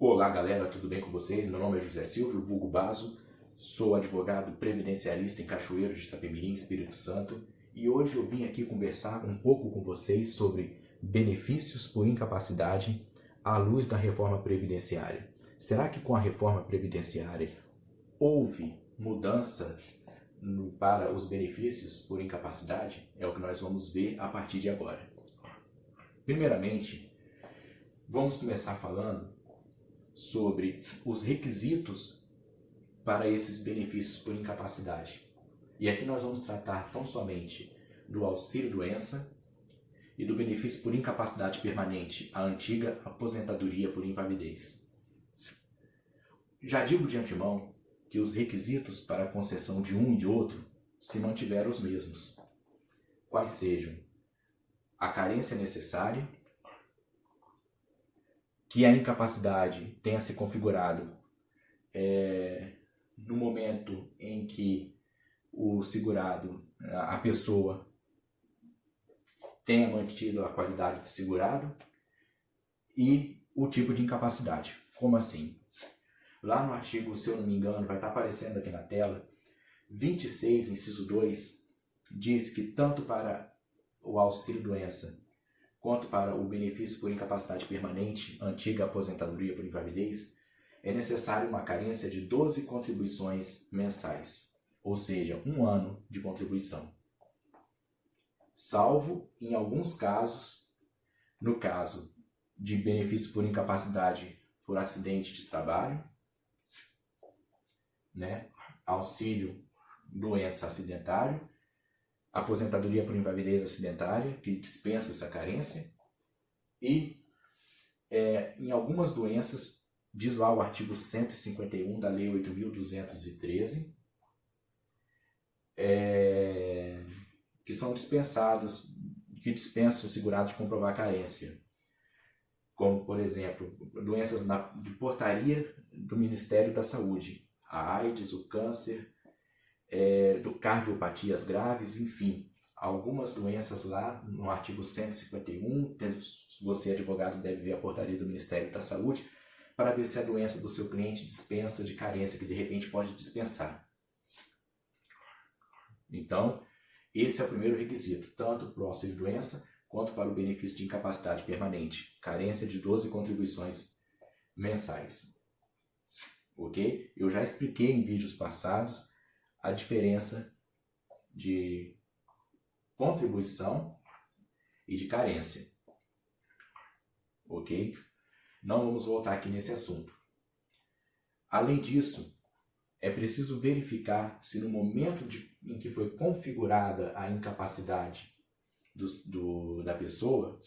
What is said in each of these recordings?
Olá galera, tudo bem com vocês? Meu nome é José Silvio, vulgo Bazo, sou advogado previdenciarista em Cachoeiro de Itapemirim, Espírito Santo, e hoje eu vim aqui conversar um pouco com vocês sobre benefícios por incapacidade à luz da reforma previdenciária. Será que com a reforma previdenciária houve mudança para os benefícios por incapacidade? É o que nós vamos ver a partir de agora. Primeiramente, vamos começar falando sobre os requisitos para esses benefícios por incapacidade. E aqui nós vamos tratar tão somente do auxílio-doença e do benefício por incapacidade permanente, a antiga aposentadoria por invalidez. Já digo de antemão que os requisitos para a concessão de um e de outro se mantiveram os mesmos, quais sejam a carência necessária, que a incapacidade tenha se configurado no momento em que o segurado, a pessoa, tenha mantido a qualidade de segurado, e o tipo de incapacidade. Como assim? Lá no artigo, se eu não me engano, vai estar aparecendo aqui na tela, 26, inciso 2, diz que tanto para o auxílio-doença quanto para o benefício por incapacidade permanente, antiga aposentadoria por invalidez, é necessário uma carência de 12 contribuições mensais, ou seja, 1 ano de contribuição. Salvo, em alguns casos, no caso de benefício por incapacidade por acidente de trabalho, auxílio doença acidentário, aposentadoria por invalidez acidentária, que dispensa essa carência, e em algumas doenças, diz lá o artigo 151 da Lei 8.213, que são dispensados, que dispensam o segurado de comprovar carência, como, por exemplo, doenças de portaria do Ministério da Saúde, a AIDS, o câncer, do cardiopatias graves, enfim, algumas doenças lá no artigo 151, você advogado deve ver a portaria do Ministério da Saúde para ver se a doença do seu cliente dispensa de carência, que de repente pode dispensar. Então, esse é o primeiro requisito, tanto para o auxílio-doença quanto para o benefício de incapacidade permanente, carência de 12 contribuições mensais. Ok? Eu já expliquei em vídeos passados a diferença de contribuição e de carência. Ok? Não vamos voltar aqui nesse assunto. Além disso, é preciso verificar se no momento em que foi configurada a incapacidade da pessoa,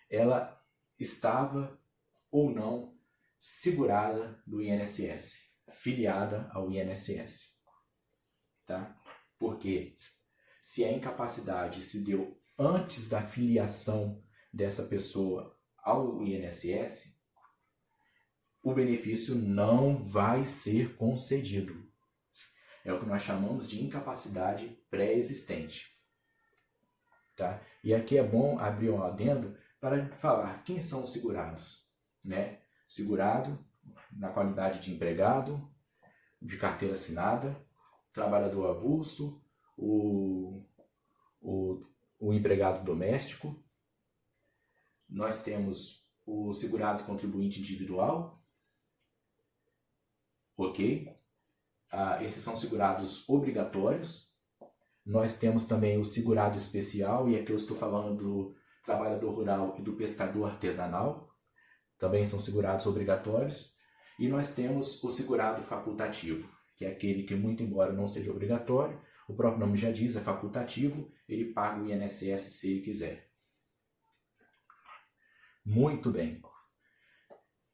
ela estava ou não segurada do INSS, filiada ao INSS. Tá? Porque se a incapacidade se deu antes da filiação dessa pessoa ao INSS, o benefício não vai ser concedido. É o que nós chamamos de incapacidade pré-existente. Tá? E aqui é bom abrir um adendo para falar quem são os segurados. Segurado na qualidade de empregado, de carteira assinada, trabalhador avulso, o empregado doméstico. Nós temos o segurado contribuinte individual, ok? Esses são segurados obrigatórios. Nós temos também o segurado especial, e aqui eu estou falando do trabalhador rural e do pescador artesanal, também são segurados obrigatórios. E nós temos o segurado facultativo, que é aquele que, muito embora não seja obrigatório, o próprio nome já diz, é facultativo, ele paga o INSS se ele quiser. Muito bem.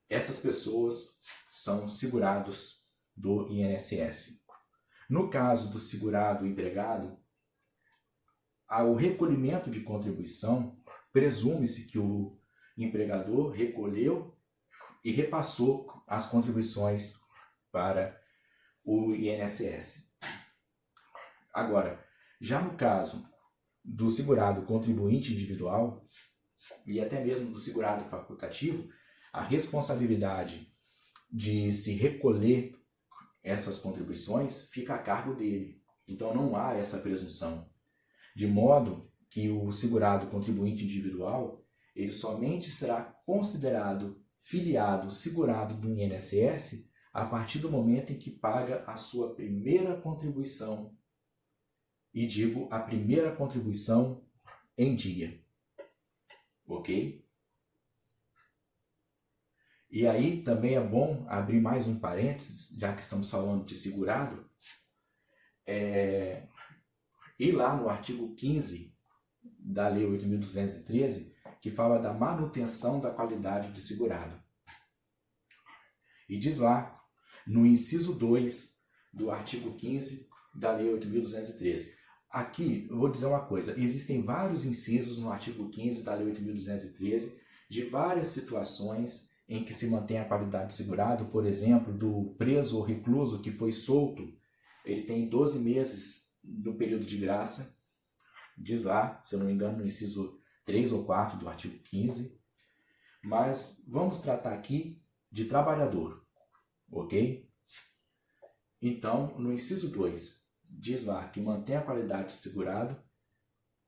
Essas pessoas são segurados do INSS. No caso do segurado empregado, ao recolhimento de contribuição, presume-se que o empregador recolheu e repassou as contribuições para o INSS. Agora, já no caso do segurado contribuinte individual e até mesmo do segurado facultativo, a responsabilidade de se recolher essas contribuições fica a cargo dele. Então não há essa presunção. De modo que o segurado contribuinte individual, ele somente será considerado filiado, segurado do INSS a partir do momento em que paga a sua primeira contribuição. E digo a primeira contribuição em dia. Ok? E aí também é bom abrir mais um parênteses, já que estamos falando de segurado, ir lá no artigo 15 da Lei 8.213, que fala da manutenção da qualidade de segurado. E diz lá, no inciso 2 do artigo 15 da Lei 8.213. Aqui, eu vou dizer uma coisa, existem vários incisos no artigo 15 da Lei 8.213 de várias situações em que se mantém a qualidade de segurado, por exemplo, do preso ou recluso que foi solto, ele tem 12 meses no período de graça, diz lá, se eu não me engano, no inciso 3 ou 4 do artigo 15, mas vamos tratar aqui de trabalhador, ok? Então, no inciso 2, diz lá que mantém a qualidade de segurado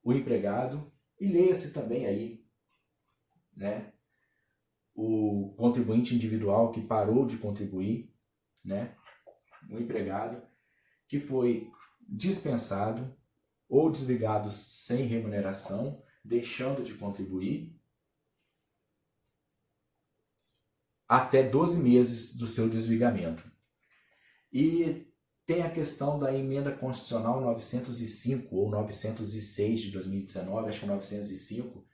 o empregado, e leia-se também aí, né, o contribuinte individual que parou de contribuir, né, o empregado que foi dispensado ou desligado sem remuneração, deixando de contribuir, até 12 meses do seu desligamento. E tem a questão da emenda constitucional 905 ou 906 de 2019, acho que é 905,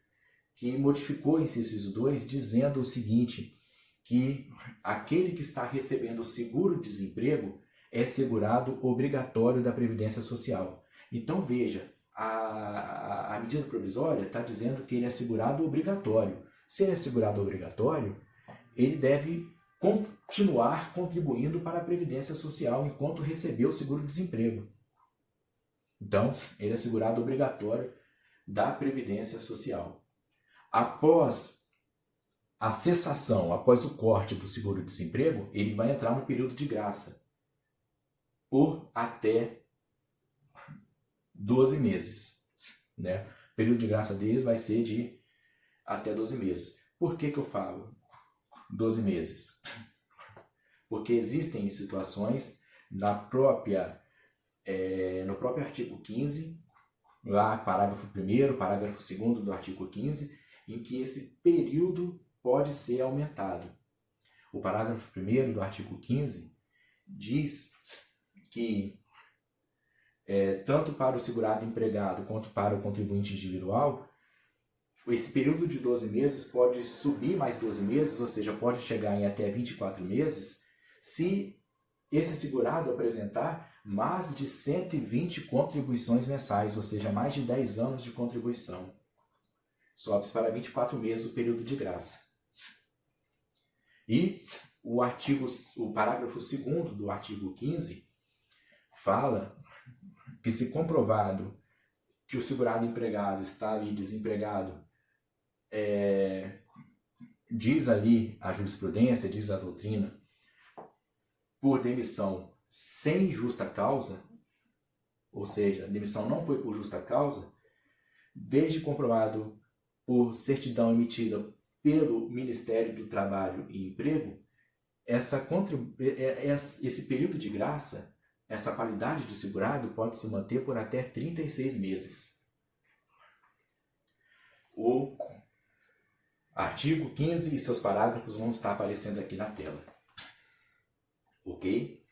que modificou esse inciso 2, dizendo o seguinte, que aquele que está recebendo o seguro-desemprego é segurado obrigatório da Previdência Social. Então veja, a medida provisória está dizendo que ele é segurado obrigatório. Se ele é segurado obrigatório, ele deve continuar contribuindo para a Previdência Social enquanto receber o seguro-desemprego. Então, ele é segurado obrigatório da Previdência Social. Após a cessação, após o corte do seguro-desemprego, ele vai entrar no período de graça por até 12 meses. Né? O período de graça deles vai ser de até 12 meses. Por que eu falo 12 meses? Porque existem situações no próprio artigo 15, lá parágrafo 1º, parágrafo 2º do artigo 15, em que esse período pode ser aumentado. O parágrafo 1º do artigo 15 diz que tanto para o segurado empregado quanto para o contribuinte individual, esse período de 12 meses pode subir mais 12 meses, ou seja, pode chegar em até 24 meses, se esse segurado apresentar mais de 120 contribuições mensais, ou seja, mais de 10 anos de contribuição. Sobe para 24 meses o período de graça. E o parágrafo 2º do artigo 15 fala que, se comprovado que o segurado empregado está ali desempregado, diz ali a jurisprudência, diz a doutrina, por demissão sem justa causa, ou seja, a demissão não foi por justa causa, desde comprovado por certidão emitida pelo Ministério do Trabalho e Emprego, esse período de graça, essa qualidade de segurado pode se manter por até 36 meses. O artigo 15 e seus parágrafos vão estar aparecendo aqui na tela. Ok?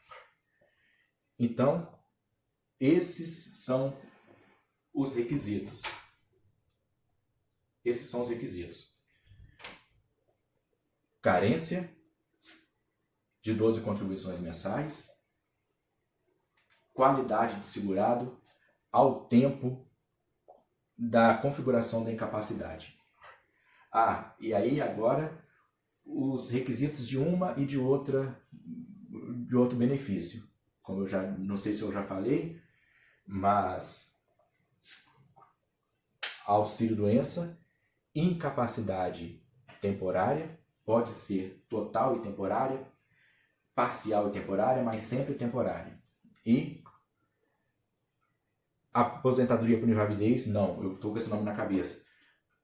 Então, esses são os requisitos. Esses são os requisitos. Carência de 12 contribuições mensais, qualidade de segurado ao tempo da configuração da incapacidade. E aí agora os requisitos de uma e de outro benefício. Como eu já não sei se eu já falei, mas auxílio-doença, incapacidade temporária, pode ser total e temporária, parcial e temporária, mas sempre temporária. E aposentadoria por invalidez, não, eu estou com esse nome na cabeça.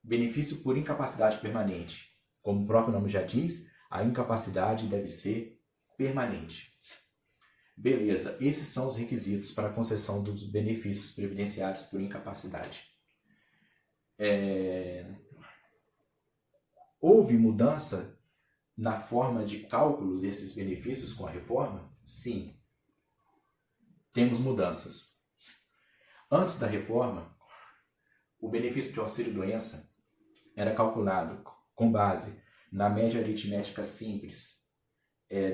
Benefício por incapacidade permanente. Como o próprio nome já diz, a incapacidade deve ser permanente. Beleza, esses são os requisitos para a concessão dos benefícios previdenciários por incapacidade. Houve mudança na forma de cálculo desses benefícios com a reforma? Sim. Temos mudanças. Antes da reforma, o benefício de auxílio-doença era calculado com base na média aritmética simples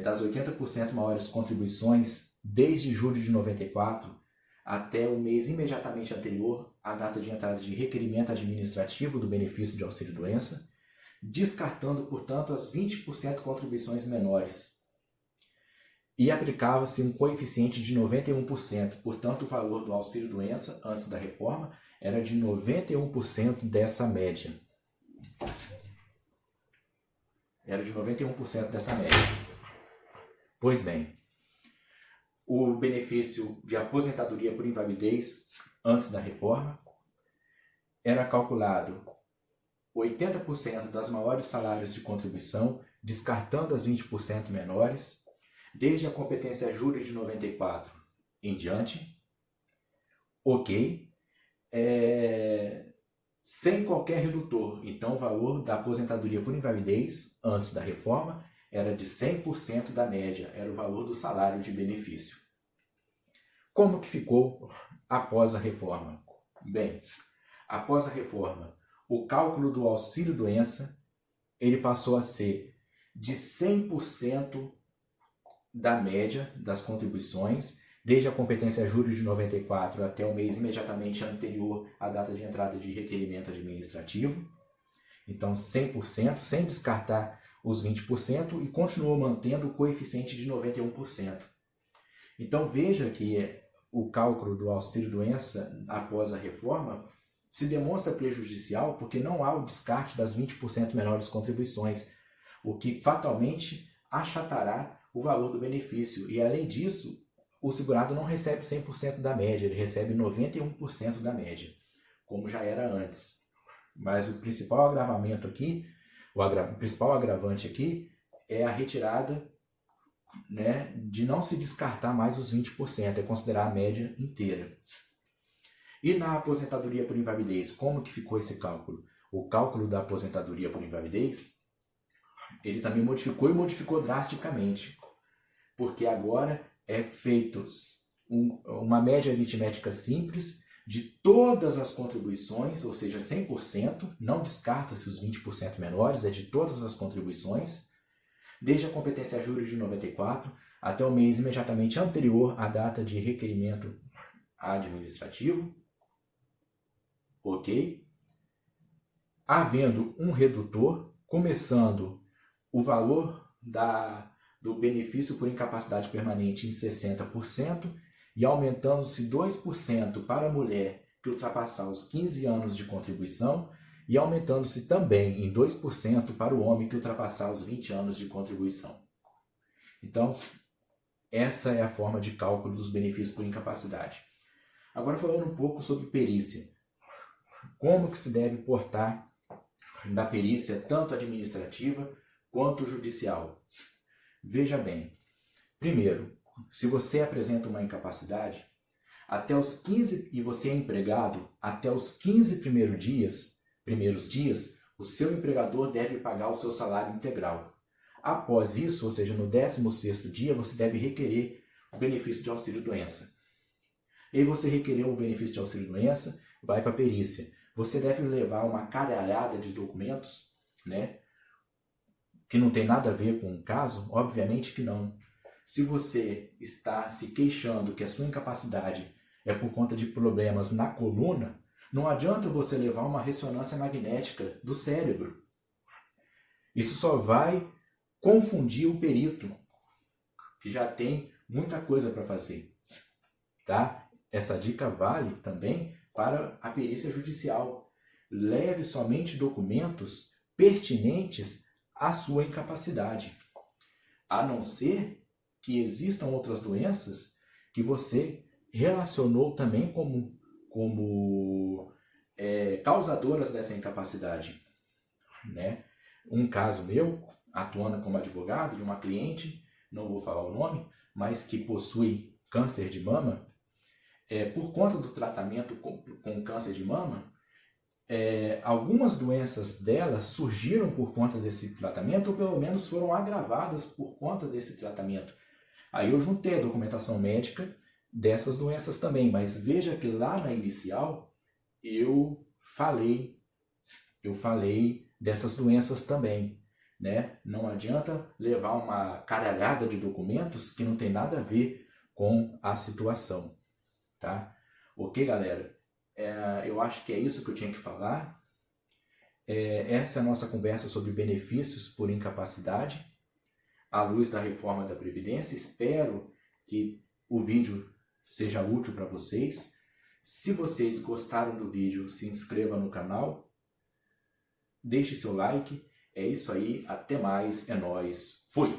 das 80% maiores contribuições desde julho de 94 até o mês imediatamente anterior à data de entrada de requerimento administrativo do benefício de auxílio-doença, descartando, portanto, as 20% contribuições menores. E aplicava-se um coeficiente de 91%, portanto, o valor do auxílio-doença, antes da reforma, era de 91% dessa média. Era de 91% dessa média. Pois bem, o benefício de aposentadoria por invalidez, antes da reforma, era calculado 80% das maiores salários de contribuição, descartando as 20% menores, desde a competência júri de 94 em diante, ok, sem qualquer redutor. Então, o valor da aposentadoria por invalidez, antes da reforma, era de 100% da média, era o valor do salário de benefício. Como que ficou após a reforma? Bem, após a reforma, o cálculo do auxílio-doença ele passou a ser de 100% da média das contribuições, desde a competência júri de 94 até o mês imediatamente anterior à data de entrada de requerimento administrativo. Então, 100%, sem descartar os 20%, e continuou mantendo o coeficiente de 91%. Então, veja que o cálculo do auxílio-doença após a reforma se demonstra prejudicial porque não há o descarte das 20% menores contribuições, o que fatalmente achatará o valor do benefício. E, além disso, o segurado não recebe 100% da média, ele recebe 91% da média, como já era antes. Mas o principal agravamento aqui, o principal agravante aqui é a retirada, né, de não se descartar mais os 20%, é considerar a média inteira. E na aposentadoria por invalidez, como que ficou esse cálculo? O cálculo da aposentadoria por invalidez, ele também modificou e modificou drasticamente, porque agora é feita uma média aritmética simples de todas as contribuições, ou seja, 100%, não descarta-se os 20% menores, é de todas as contribuições, desde a competência júri de 94 até o mês imediatamente anterior à data de requerimento administrativo, ok? Havendo um redutor, começando o valor do benefício por incapacidade permanente em 60% e aumentando-se 2% para a mulher que ultrapassar os 15 anos de contribuição e aumentando-se também em 2% para o homem que ultrapassar os 20 anos de contribuição. Então, essa é a forma de cálculo dos benefícios por incapacidade. Agora, falando um pouco sobre perícia. Como que se deve portar da perícia tanto administrativa quanto judicial? Veja bem, primeiro, se você apresenta uma incapacidade, até os 15, e você é empregado, até os 15 primeiros dias, o seu empregador deve pagar o seu salário integral. Após isso, ou seja, no 16º dia, você deve requerer o benefício de auxílio-doença. E aí você requereu o benefício de auxílio-doença, vai para a perícia. Você deve levar uma caralhada de documentos, né, que não tem nada a ver com o caso? Obviamente que não. Se você está se queixando que a sua incapacidade é por conta de problemas na coluna, não adianta você levar uma ressonância magnética do cérebro. Isso só vai confundir o perito, que já tem muita coisa para fazer. Tá? Essa dica vale também para a perícia judicial. Leve somente documentos pertinentes à sua incapacidade. A não ser que existam outras doenças que você relacionou também como causadoras dessa incapacidade, né? Um caso meu, atuando como advogado de uma cliente, não vou falar o nome, mas que possui câncer de mama, por conta do tratamento com câncer de mama, algumas doenças dela surgiram por conta desse tratamento, ou pelo menos foram agravadas por conta desse tratamento. Aí eu juntei a documentação médica dessas doenças também, mas veja que lá na inicial eu falei dessas doenças também, né? Não adianta levar uma caralhada de documentos que não tem nada a ver com a situação, tá? Ok, galera? Eu acho que é isso que eu tinha que falar. Essa é a nossa conversa sobre benefícios por incapacidade à luz da reforma da Previdência. Espero que o vídeo seja útil para vocês. Se vocês gostaram do vídeo, se inscreva no canal, deixe seu like. É isso aí, até mais, é nóis, fui!